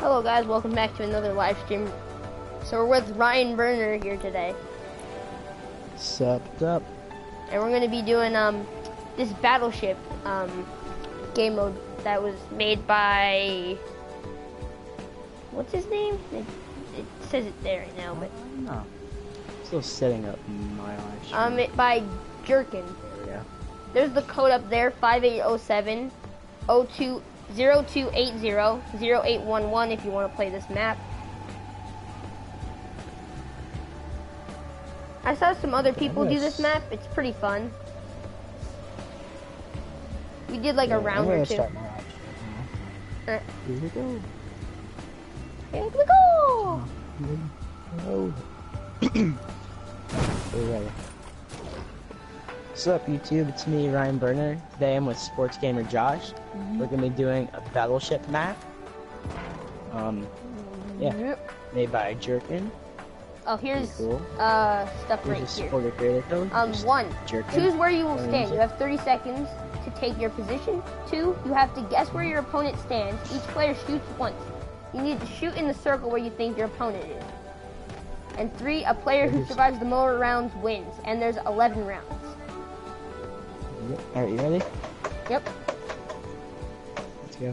Hello guys, welcome back to another live stream. So we're with Ryan Berner here today. Sup? And we're gonna be doing this Battleship game mode that was made by, what's his name? It says it there right now, but no. Still setting up my live stream. by Jerkin. There we go. There's the code up there, 5807 0280 if you want to play this map. I saw some other people do this map. It's pretty fun. We did like a round or two. Start my live stream. Alright. Here we go. Here we go! We're ready. What's up, YouTube? It's me, Ryan Berner. Today I'm with Sports Gamer Josh. We're gonna be doing a Battleship map. Made by Jerkin. Oh, here's cool. stuff right Here's a here. supporter creator code. One, Jerkin. choose where you will stand. You have 30 seconds to take your position. 2, you have to guess where your opponent stands. Each player shoots once. You need to shoot in the circle where you think your opponent is. And 3, a player who survives the more rounds wins. And there's 11 rounds. Alright, you ready? Yep. Let's go.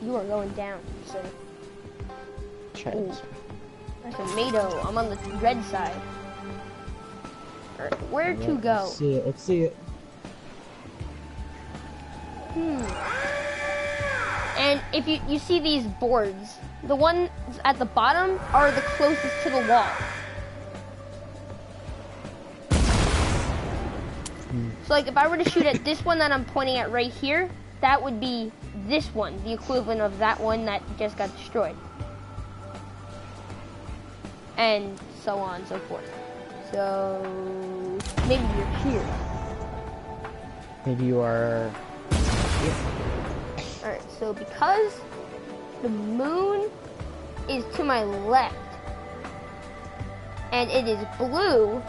You are going down, so. Try Ooh. this. There's a tomato. I'm on the red side. Alright, where to go? Let's see it. Let's see it. And if you see these boards, the ones at the bottom are the closest to the wall. So like if I were to shoot at this one that I'm pointing at right here, that would be this one, the equivalent of that one that just got destroyed. And so on and so forth. So maybe you're here. Maybe you are. Alright, so because the moon is to my left and it is blue,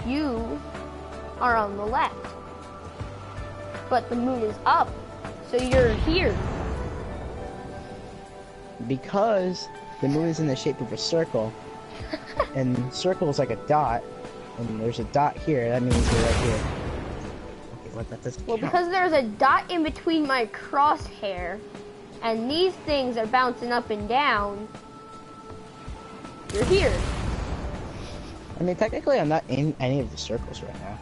you are on the left. But the moon is up, so you're here. Because the moon is in the shape of a circle, and the circle is like a dot, and there's a dot here, that means you're right here. Okay, what, that doesn't count. Because there's a dot in between my crosshair, and these things are bouncing up and down, you're here. I mean, technically I'm not in any of the circles right now.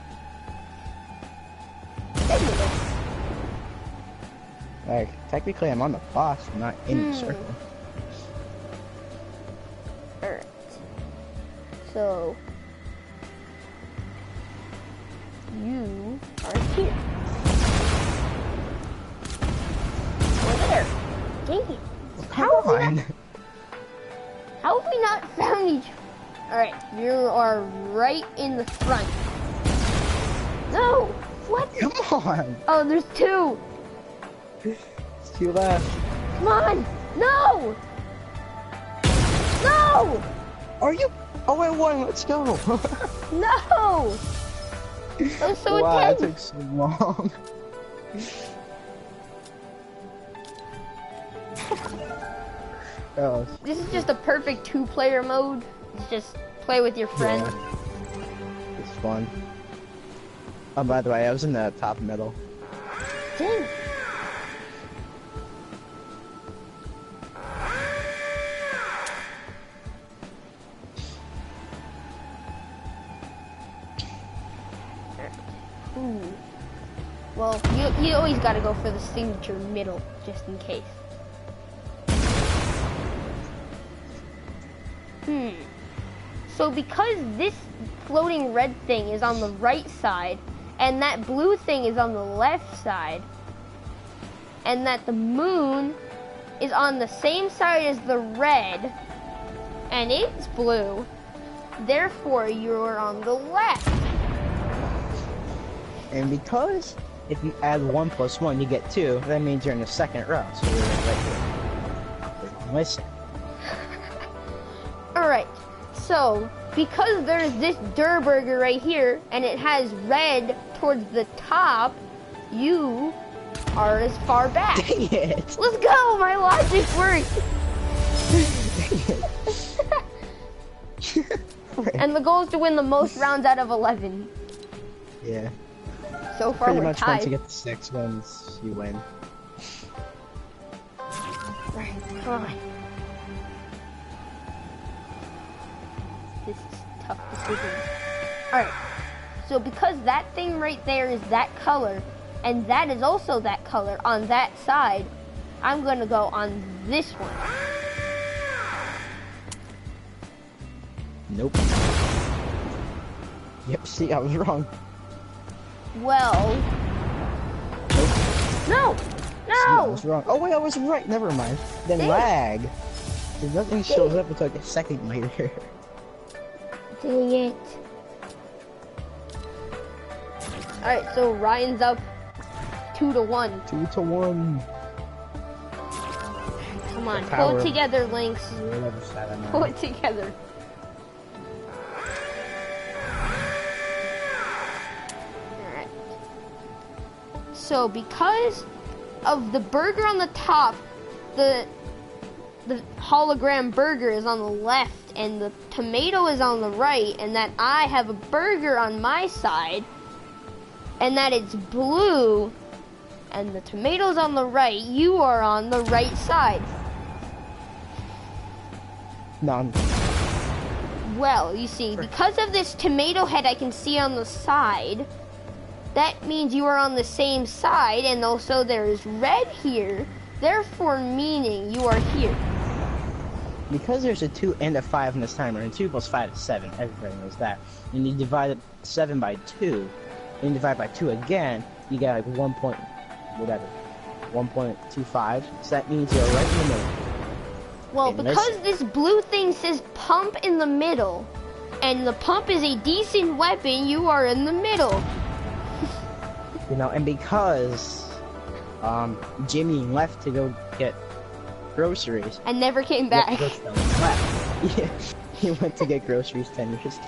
Like, technically I'm on the boss, I'm not in the circle. Alright. So, you are here. We're there. Dang it. How have we not found each other? Alright, you are right in the front. No! What? Come on! Oh, there's 2! It's 2 left. Come on! No! No! Are you? Oh, I won, let's go! No! That was so wow, that intense. took so long. Oh, This is just a perfect 2-player mode. It's just play with your friends. yeah. It's fun. Oh, by the way, I was in the top middle. Dang. Ooh. Well, you always gotta go for the signature middle, just in case. So because this floating red thing is on the right side, and that blue thing is on the left side, and that the moon is on the same side as the red, and it's blue, therefore you're on the left. And because if you add 1 plus 1, you get 2, that means you're in the second row, so you're right here. Listen. Alright, so because there's this Durr burger right here, and it has red towards the top, you are as far back. Dang it! Let's go! My logic worked! And the goal is to win the most rounds out of 11. Yeah. So far Pretty we're much tied. once you get to 6 wins, you win. Right, come on. This is tough decisions. Alright, so because that thing right there is that color, and that is also that color on that side, I'm gonna go on this one. Nope. Yep, see, I was wrong. Well... Nope. No! See, I No! was wrong. Oh wait, I was right, never mind. Then Dang. lag. Because nothing shows up until like a second later. Dang it. Alright, so Ryan's up 2-1. 2-1. Come on, The pull power it of- together, Lynx. Pull it together. Alright. So because of the burger on the top, the hologram burger is on the left and the tomato is on the right, and that I have a burger on my side, and that it's blue, and the tomato's on the right, you are on the right side. None. Well, you see, because of this tomato head I can see on the side, that means you are on the same side, and also there is red here, therefore meaning you are here. Because there's a 2 and a 5 in this timer, and 2 plus 5 is 7, everybody knows that. And you divide 7 by 2, and you divide by 2 again, you get like 1.25, so that means you're right in the middle. Well, Okay, because this blue thing says pump in the middle, and the pump is a decent weapon, you are in the middle. You know, and because Jimmy left to go get groceries. And never came back. Left. Yeah, he went to get groceries 10 years ago.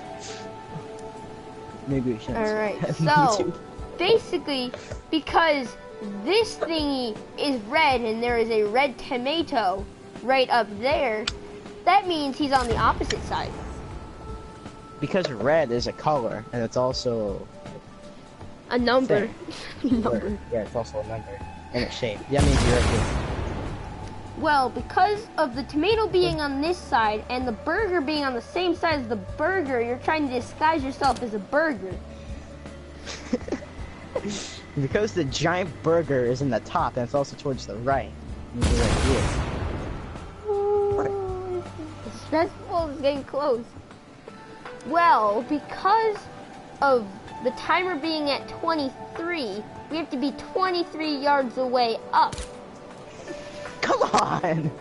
Maybe we shouldn't. Alright, have so YouTube. basically, because this thingy is red and there is a red tomato right up there, that means he's on the opposite side. Because red is a color, and it's also A number. Number. yeah, it's also a number and a shape. That means you're right here. Well, because of the tomato being on this side and the burger being on the same side as the burger, you're trying to disguise yourself as a burger. Because the giant burger is in the top, and it's also towards the right. It means you're right here. Ooh, it's stressful, it's getting close. Well, because of the timer being at 23, we have to be 23 yards away up. Come on!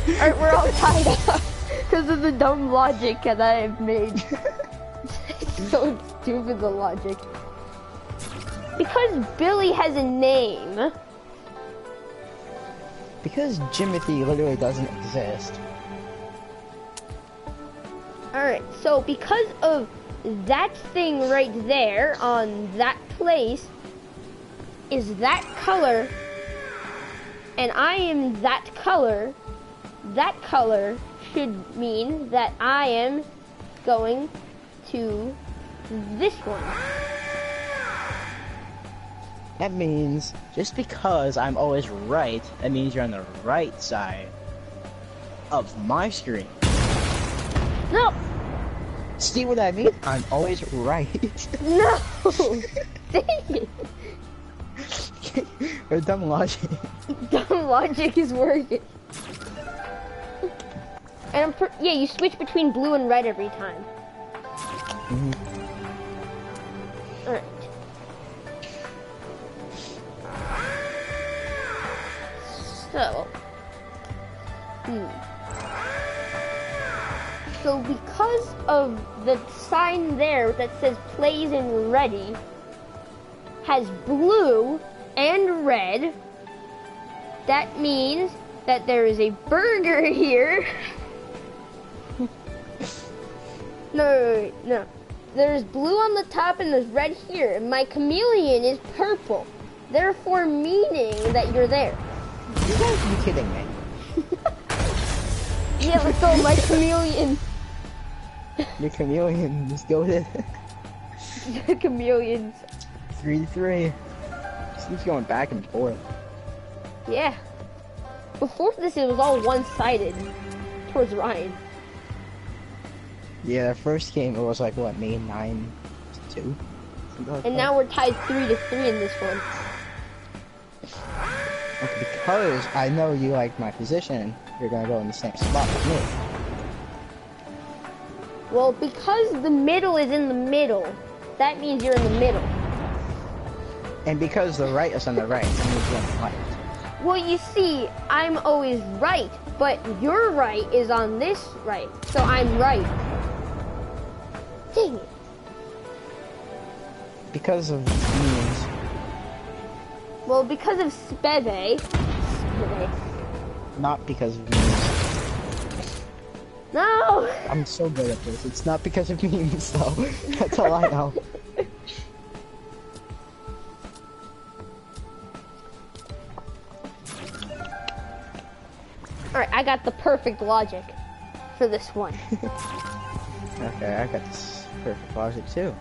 Alright, we're all tied up because of the dumb logic that I've made. It's so stupid, the logic. Because Billy has a name. Because Jimothy literally doesn't exist. Alright, so because of that thing right there on that place is that color, and I am that color should mean that I am going to this one. That means, just because I'm always right, that means you're on the right side of my screen. No! See what I mean? I'm always right. No! Dang it! Or dumb logic. Dumb logic is working. And yeah, you switch between blue and red every time. Mm-hmm. Alright. So. So because of the sign there that says plays and ready has blue and red, that means that there is a burger here. No. There's blue on the top and there's red here, and my chameleon is purple. therefore meaning that you're there. You guys be kidding me. Yeah, let's go, my chameleon. Your chameleon is goated. Chameleons. 3-3. Keeps going back and forth. Yeah. Before this, it was all one-sided towards Ryan. Yeah, the first game it was like what, made 9-2? And now we're tied 3-3 in this one. Okay, because I know you like my position, you're gonna go in the same spot with me. Well, because the middle is in the middle, that means you're in the middle. And because the right is on the right, that means you're on the right. Well, you see, I'm always right, but your right is on this right, so I'm right. Dang it. Because of means. Well, because of Speve. Not because of means. No! I'm so good at this. It's not because of memes, though. That's all I know. Alright, I got the perfect logic for this one. Okay, I got this perfect logic too.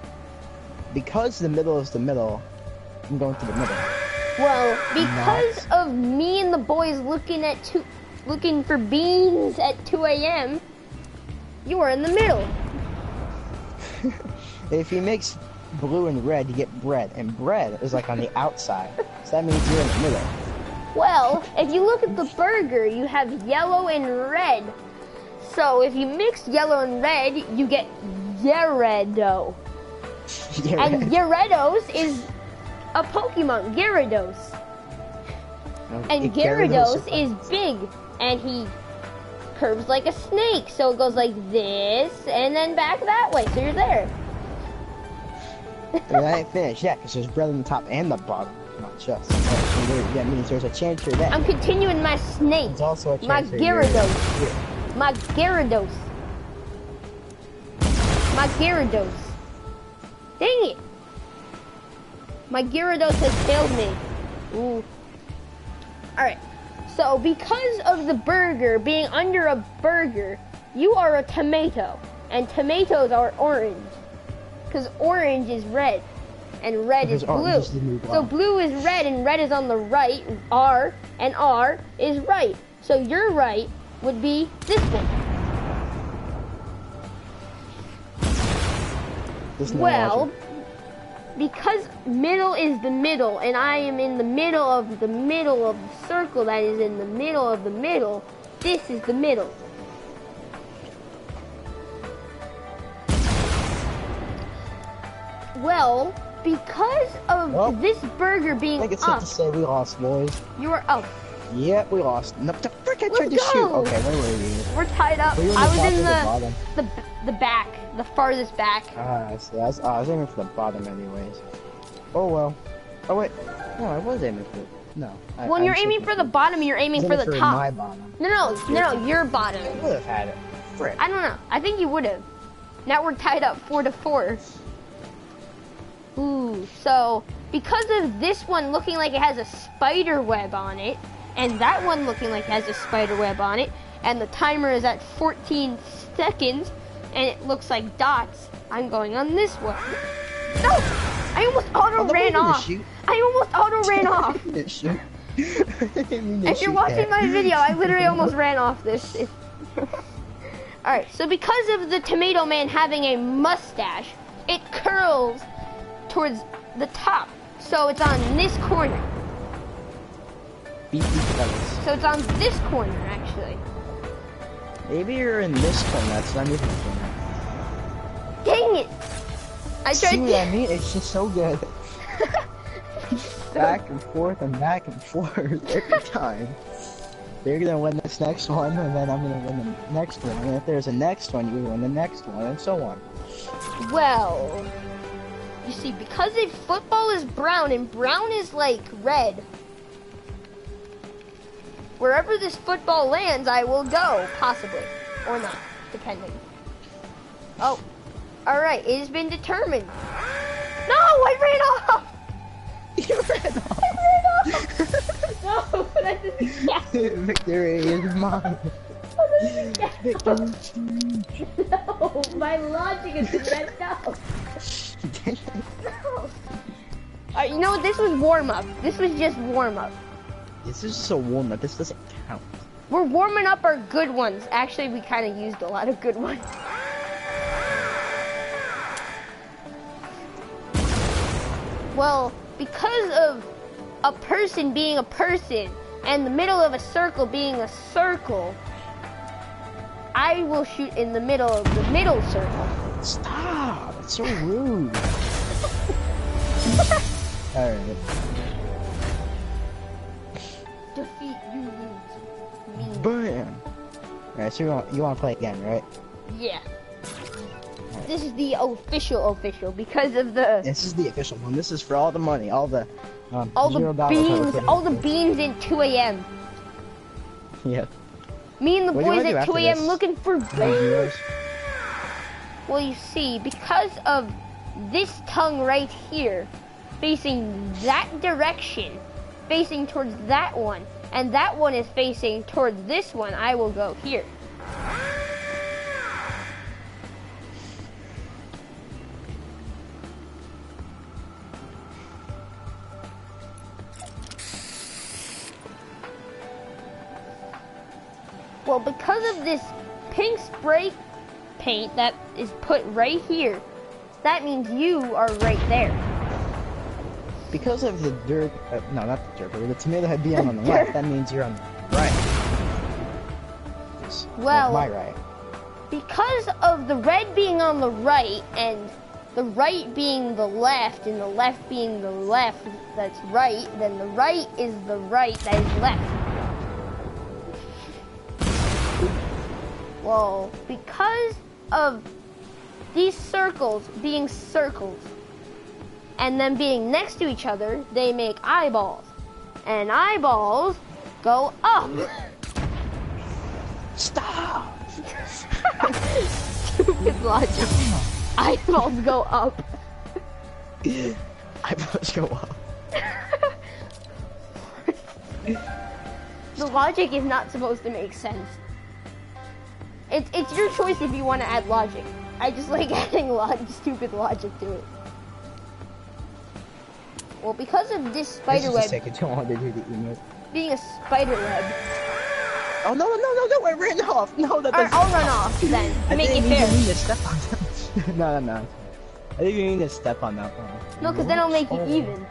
Because the middle is the middle, I'm going to the middle. Well, because of me and the boys looking for beans at 2 a.m., you are in the middle. If he makes blue and red, you get bread, and bread is like on the outside, so that means you're in the middle. Well, if you look at the burger, you have yellow and red. So if you mix yellow and red, you get Gyarados. And Gyarados is a Pokemon, Gyarados. And Gyarados is big, and he curves like a snake. So it goes like this, and then back that way, so you're there. That ain't finished yet, because there's bread on the top and the bottom, not just. That means there's a chance you're there. I'm continuing my snake. There's also a chance My Gyarados. here. My Gyarados. My Gyarados. Dang it. My Gyarados has failed me. Ooh. Alright. So, because of the burger being under a burger, you are a tomato. And tomatoes are orange. Because orange is red. And red is blue. So blue is red and red is on the right, R, and R is right. So your right would be this one. Well, because middle is the middle, and I am in the middle of the circle that is in the middle of the middle, this is the middle. Well, because of this burger being I think it's safe to say we lost, boys. You were up. Yep, we lost. No, the frick, I tried to shoot. Okay, where were you? We're tied up. I was in the back, the farthest back. Ah, I see. I was aiming for the bottom anyways. Oh well. Oh wait. No, I was aiming for no. When you're aiming for the bottom, you're aiming for the top. My bottom. No, your bottom. I would have had it. Frick. I don't know. I think you would have. Now we're tied up 4-4. Ooh, so because of this one looking like it has a spider web on it, and that one looking like it has a spider web on it, and the timer is at 14 seconds, and it looks like dots, I'm going on this one. No! I almost ran off. I almost ran off. If you're watching my video, I literally almost ran off this. Alright, so because of the Tomato Man having a mustache, it curls towards the top. So it's on this corner. So it's on this corner, actually. Maybe you're in this corner, that's not even the corner. Dang it! I tried See what I mean? It's just so good. Back and forth and back and forth every time. They're gonna win this next one, and then I'm gonna win the next one. And if there's a next one, you win the next one, and so on. Well, you see, because if football is brown, and brown is like red, wherever this football lands, I will go, possibly. Or not, depending. Oh, alright, it has been determined. No, I ran off! You ran off! I No, that doesn't count. Victory is mine. Victory. No, my logic is messed up. No. Alright, you know what? This was warm-up. This was just warm-up. This is just a warm-up. This doesn't count. We're warming up our good ones. Actually, we kind of used a lot of good ones. Well, because of a person being a person and the middle of a circle being a circle, I will shoot in the middle of the middle circle. Stop! It's so rude. Alright. Defeat you mean. Bam! Alright, so you want to play again, right? Yeah. This is the official because of the... This is the official one. This is for all the money, all the $0 beans in 2 a.m. Yeah. Me and the What do you boys wanna do at 2 after a.m. this? looking for beans. Well, you see, because of this tongue right here, facing that direction, facing towards that one, and that one is facing towards this one, I will go here. Well, because of this pink spray paint that is put right here, that means you are right there. Because of the dirt, no, not the dirt, but the tomato head being on the left, that means you're on the right. Well, my right. Because of the red being on the right and the right being the left and the left being the left that's right, then the right is the right that is left. Well, because of these circles being circles and them being next to each other, they make eyeballs. And eyeballs go up. Stop! Stupid logic. Eyeballs go up. Eyeballs go up. The logic is not supposed to make sense. It's your choice if you want to add logic. I just like adding stupid logic to it. Well, because of this spider web being a spider web. Oh no! I ran off. No, that doesn't. I'll run off then. Make it fair. I didn't mean to step on that. No. I didn't mean to step on that one. No, because then I'll make it even.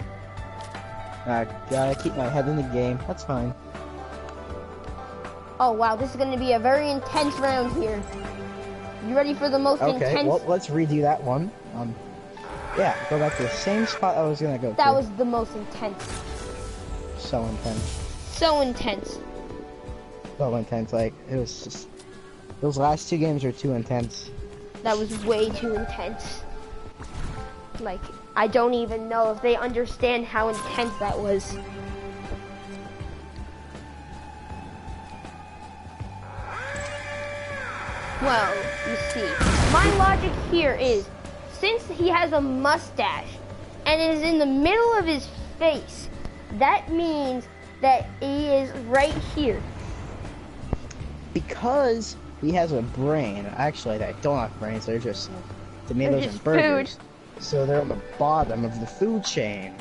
I gotta keep my head in the game. That's fine. Oh wow, this is going to be a very intense round here. You ready for the most intense? Okay, well, let's redo that one. Yeah, go back to the same spot I was gonna go to. That was the most intense. So intense. So intense. So intense, like, it was just... Those last two games were too intense. That was way too intense. Like, I don't even know if they understand how intense that was. Well, you see, my logic here is, since he has a mustache and it is in the middle of his face, that means that he is right here. Because he has a brain. Actually, they don't have brains, they're just tomatoes and burgers. Food. So they're on the bottom of the food chain.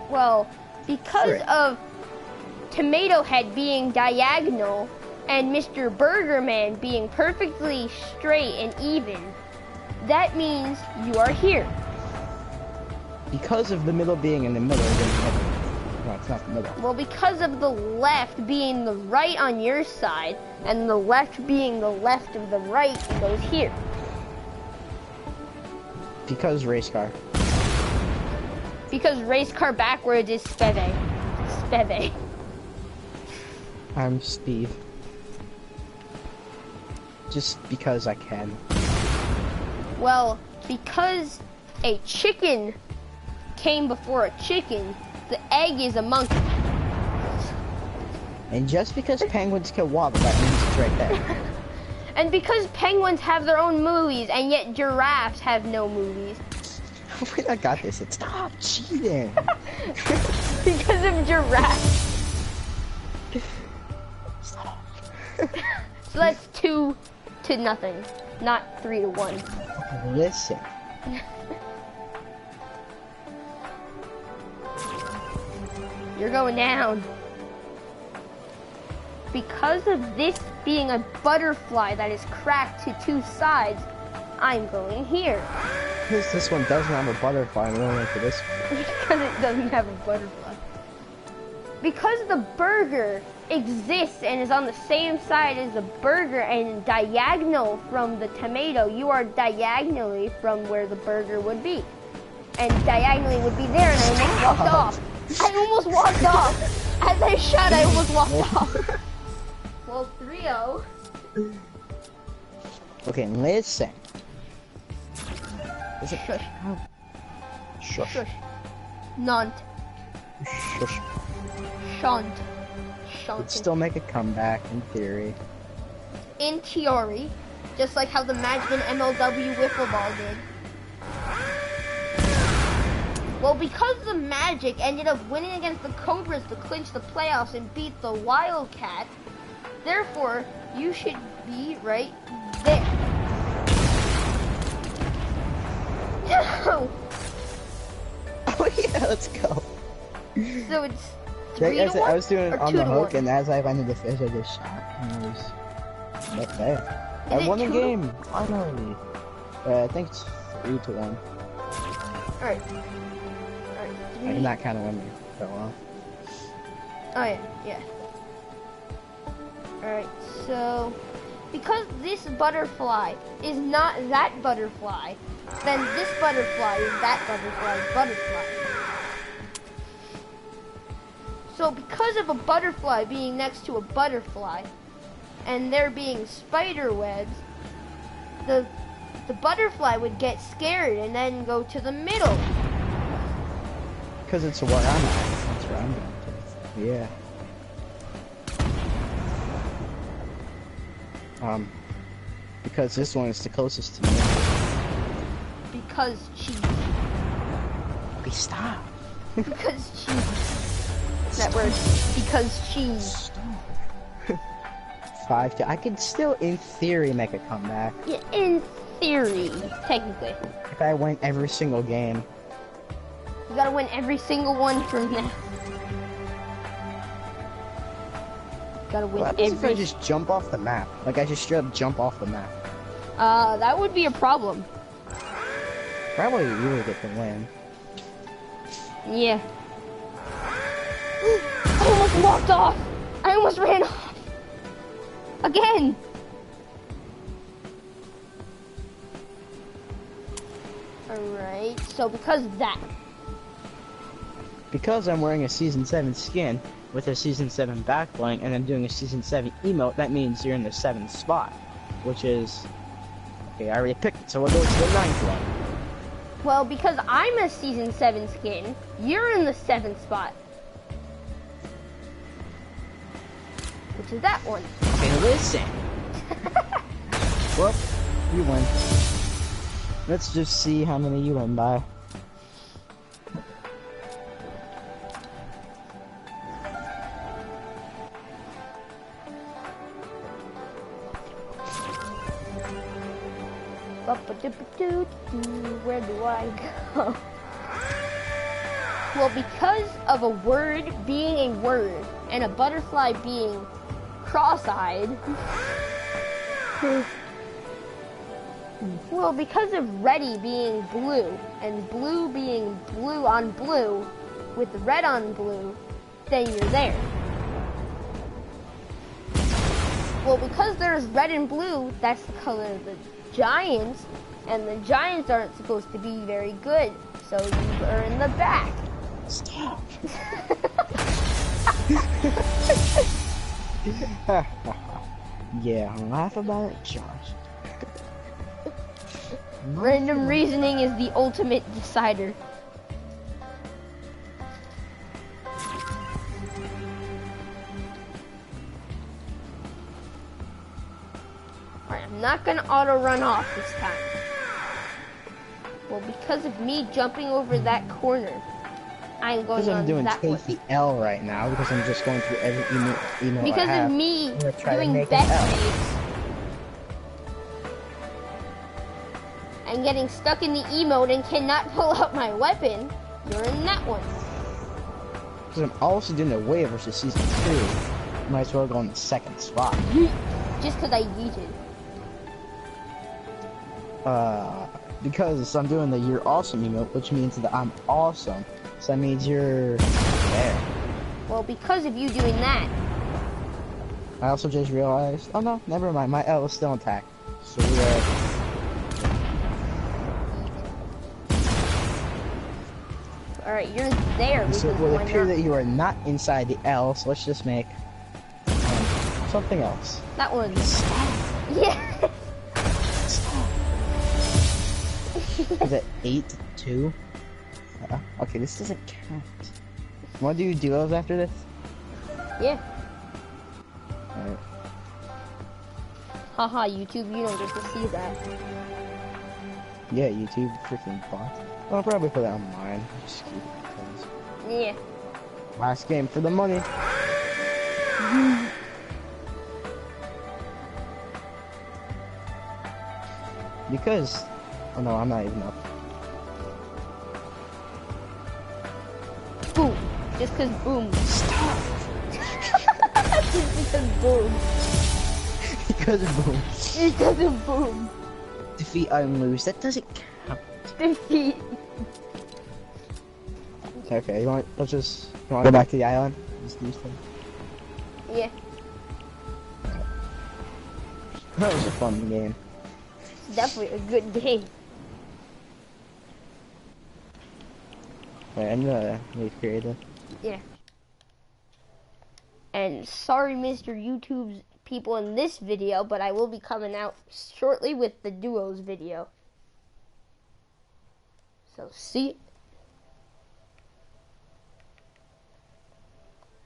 Well, because of Tomato Head being diagonal and Mr. Burger Man being perfectly straight and even, that means you are here. Because of the middle being in the middle, no, it's not the middle. Well, because of the left being the right on your side and the left being the left of the right, it goes here. Because race car. Because race car backwards is speve. Speve. I'm Steve. Just because I can. Well, because a chicken came before a chicken, the egg is a monkey. And just because penguins kill water, that means it's right there. And because penguins have their own movies, and yet giraffes have no movies. I got this. Stop cheating. Because of giraffe. Stop. So that's 2-0, not 3-1. Listen. You're going down. Because of this being a butterfly that is cracked to 2 sides, I'm going here. Because this one doesn't have a butterfly, I'm going for this one. Because it doesn't have a butterfly. Because the burger exists and is on the same side as the burger and diagonal from the tomato, you are diagonally from where the burger would be. And diagonally would be there, and I almost walked off. I almost walked off. As I shot, I almost walked off. Well, 3-0. Okay, listen. Is it Shush. Shush. Shush. Nont. Shush. Shunt. Shunt. It'd still make a comeback in theory. In theory, just like how the Magic and MLW wiffle ball did. Well, because the Magic ended up winning against the Cobras to clinch the playoffs and beat the Wildcats, therefore, you should be right there. No! Oh yeah, let's go. So it's Like, 3-1 I was doing it or on the 2-1? hook, and as I landed the fish, I just shot. And it was right there. I Is it won the 2-1? game, finally. I think it's 3-1. Alright. I did not kind of win so well. Oh yeah. Alright, so because this butterfly is not that butterfly, then this butterfly is that butterfly's butterfly. So because of a butterfly being next to a butterfly, and there being spider webs, the butterfly would get scared and then go to the middle. Because it's where I'm at. That's where I'm going to. Yeah. Because this one is the closest to me. Because cheese. Okay, stop. Because cheese. That word. Because cheese. Stop. 5-2. I could still, in theory, make a comeback. Yeah, in theory, technically. If I win every single game. You gotta win every single one from now. Gotta win What happens if I every. just jump off the map? Like, I just straight up jump off the map. That would be a problem. Probably you would get the win. Yeah. I almost walked off. I almost ran off. Again. Alright, so because of that. Because I'm wearing a Season 7 skin with a Season 7 backbling and I'm doing a Season 7 emote, that means you're in the 7th spot. Which is... Okay, I already picked it, so we'll go to the 9th one. Well, because I'm a Season 7 skin, you're in the 7th spot. Which is that one. Okay, listen. Well, you win. Let's just see how many you win by. Where do I go? Well, because of a word being a word and a butterfly being cross-eyed. Well, because of ready being blue and blue being blue on blue with red on blue, then you're there. Well, because there's red and blue, that's the color of the Giants, and the Giants aren't supposed to be very good, so you are in the back. Stop. Yeah, laugh about it, Josh. Random reasoning is the ultimate decider. Alright, I'm not gonna auto run off this time. Well, because of me jumping over that corner, I'm going Because I'm on doing that one. take the L right now, because I'm just going through every email I Because have. of me I'm gonna try to doing make bet an L. trades and getting stuck in the emote and cannot pull out my weapon, you're in that one. Because I'm also doing the Way versus Season 2. Might as well go in the second slot. Just because I yeeted. Because I'm doing the You're Awesome emote, which means that I'm awesome. So that means you're there. Well, because of you doing that. I also just realized, oh no, never mind, my L is still intact. So we are... Alright, you're there. So it would appear that you are not inside the L, so let's just make something else. That one. Yeah. Is it 8-2? Okay, this doesn't count. Want to do duos after this? Yeah. Alright. Haha, YouTube, you don't get to see that. Yeah, YouTube freaking bot. I'll probably put that on mine. Just keep it because... Yeah. Last game for the money. Because... Oh no, I'm not even up. Boom. Just cause boom. Stop! Just because boom. Because boom. Because of boom. Defeat and lose. That doesn't count. Defeat. Okay, you want to go back to the island? Just do stuff. Yeah. That was a fun game. It's definitely a good game. Wait, I'm gonna make creative. Yeah. And sorry, Mr. YouTube's people in this video, but I will be coming out shortly with the duos video. So see ya.